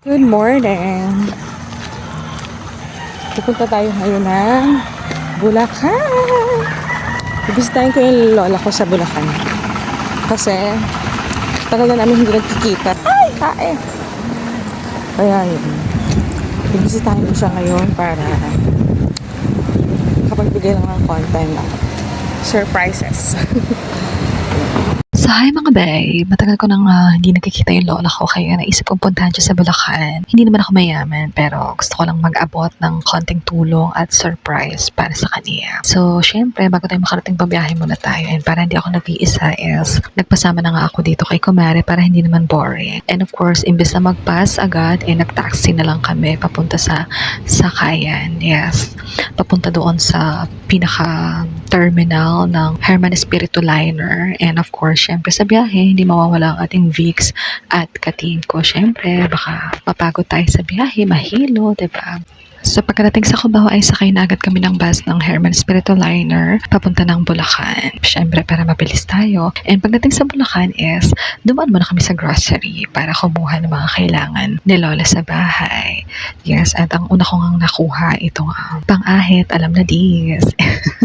Good morning! Pupunta tayo ngayon ng Bulacan. Ibisitahin ko yung lola ko sa Bulacan. Kasi, tagal na namin hindi nagkikita. Ay! Kae! Kaya yun. Ibisitahin ko siya ngayon para kapagbigay lang ng content na surprises. So, hi mga bay. Matagal ko nang hindi nakikita yung lola ko kaya naisip kong puntahan siya sa Bulacan. Hindi naman ako mayaman pero gusto ko lang mag-abot ng konting tulong at surprise para sa kanya. So, syempre, bago tayo makarating pabiyahe muna tayo and para hindi ako nag-iisa is nagpasama na nga ako dito kay Kumare para hindi naman boring. And of course, imbes na mag-bus agad, nag-taxi na lang kami papunta sa Sakayan. Yes, papunta doon sa pinaka-terminal ng Herman Espiritu Liner. And of course, syempre sa biyahe, hindi mawawala ang ating Vicks at Katinko. Syempre, baka mapagod tayo sa biyahe, mahilo, diba? So pagkarating sa Cubao ay sakay na agad kami ng bus ng Herman Espiritu Liner papunta ng Bulacan. Syempre para mabilis tayo. And pagdating sa Bulacan is dumaan muna kami sa grocery para kumuha ng mga kailangan ni Lola sa bahay. Yes, at ang una ko ngang nakuha itong pang-ahit, alam na dis.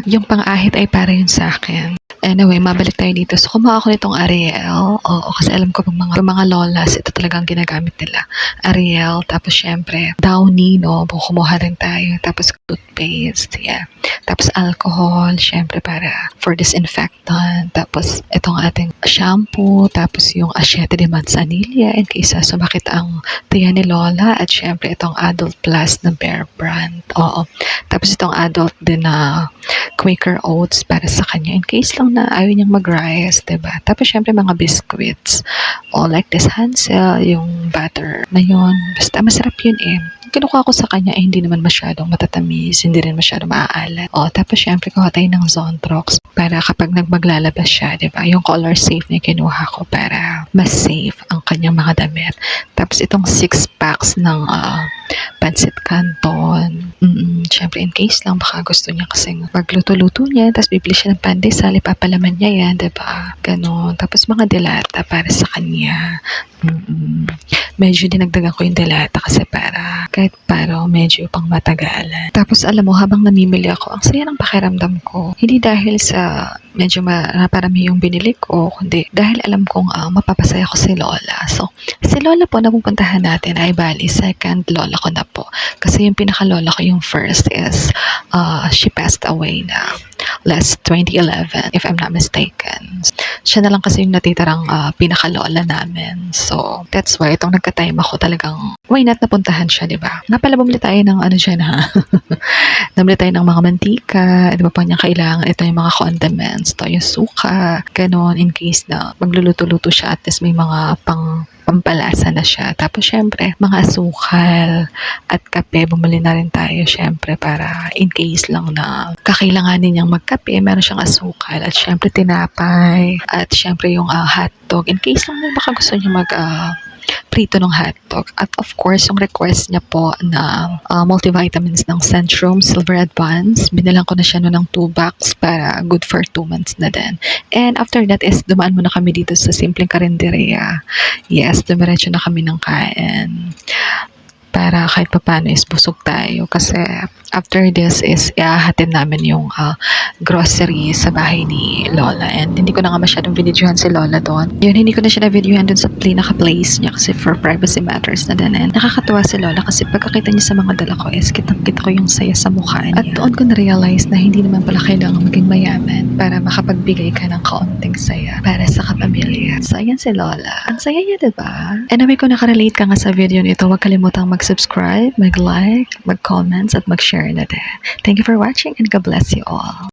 Yung pang-ahit ay para yun sa akin. Anyway, mabalik tayo dito. So, kumuha ako nitong Ariel. Oo, kasi alam ko mga lolas, ito talagang ginagamit nila. Ariel, tapos syempre, Downy, no? Kumuha rin tayo. Tapos, toothpaste, yeah. Tapos, alcohol, syempre, para for disinfectant. Tapos, itong ating shampoo. Tapos, yung Asiete de Manzanilla in case sumakit ang tiyan ni Lola. At syempre, itong Adult Plus na Bear Brand. Oo. Tapos, itong adult din na Quaker Oats para sa kanya in case lang na ayaw niyang mag-rice, diba? Tapos syempre mga biscuits. O like this Hansel, yung butter na yun. Basta masarap yun eh. Kinukuha ko sa kanya hindi naman masyadong matatamis, hindi rin masyadong maaalat. O tapos syempre kuha tayo ng Zontrox para kapag maglalabas siya, diba? Yung color safe na kinuha ko para mas safe ang kanyang mga damit. Tapos itong 6 packs ng Pancit Canton. Syempre in case lang baka gusto niya kasi magluto-luto niya tapos bibili siya ng pandesal, ipapalaman niya yan, diba? Ganon. Tapos mga delata para sa kanya. Medyo dinagdagan ko yung delata kasi para kahit parang medyo pang matagalan. Tapos alam mo, habang namimili ako, ang saya ng pakiramdam ko. Hindi dahil sa medyo naparami yung binili ko, kundi dahil alam kong mapapasaya ko si Lola. So, si Lola po na pupuntahan natin ay bali, second Lola ko na po. Kasi yung pinaka-Lola ko, yung first is, she passed away na last 2011, if I'm not mistaken. Siya na lang kasi yung natitirang pinaka-Lola namin. So, that's why itong nagka-time ako talagang, why not napuntahan siya, diba? Napala bumili tayo ng ano dyan ha. Nabili tayo ng mga mantika, diba pa niya kailangan, ito yung mga condiments, ito yung suka, ganon, in case na magluluto-luto siya at least may mga pampalasa na siya. Tapos syempre, mga asukal at kape, bumili na rin tayo syempre para in case lang na kakailanganin niyang magkape, meron siyang asukal at syempre tinapay at syempre yung hotdog in case lang na baka gusto niya prito ng hotdog. At of course, yung request niya po na multivitamins ng Centrum Silver Advance. Binilang ko na siya ng 2 box para good for 2 months na din. And after that is dumaan muna kami dito sa simpleng karinderya. Yes, dumiretso na kami ng kain. Para kahit paano is busog tayo kasi after this is iahatid namin yung grocery sa bahay ni Lola and hindi ko na nga masyadong videohan si Lola doon. Yun, hindi ko na siya na-videohan doon sa naka-place niya kasi for privacy matters na din. And nakakatuwa si Lola kasi pagkakita niya sa mga dala ko is kitang-kita ko yung saya sa mukha niya. At doon ko na-realize na hindi naman pala kailangan maging mayaman para makapagbigay ka ng kaunting saya para sa kapamilya. So, ayan si Lola. Ang saya niya, diba? And kung nakarelate ka nga sa video nito, huwag kalimutang mag-subscribe, mag-like, mag-comments, at mag-share na din. Thank you for watching and God bless you all.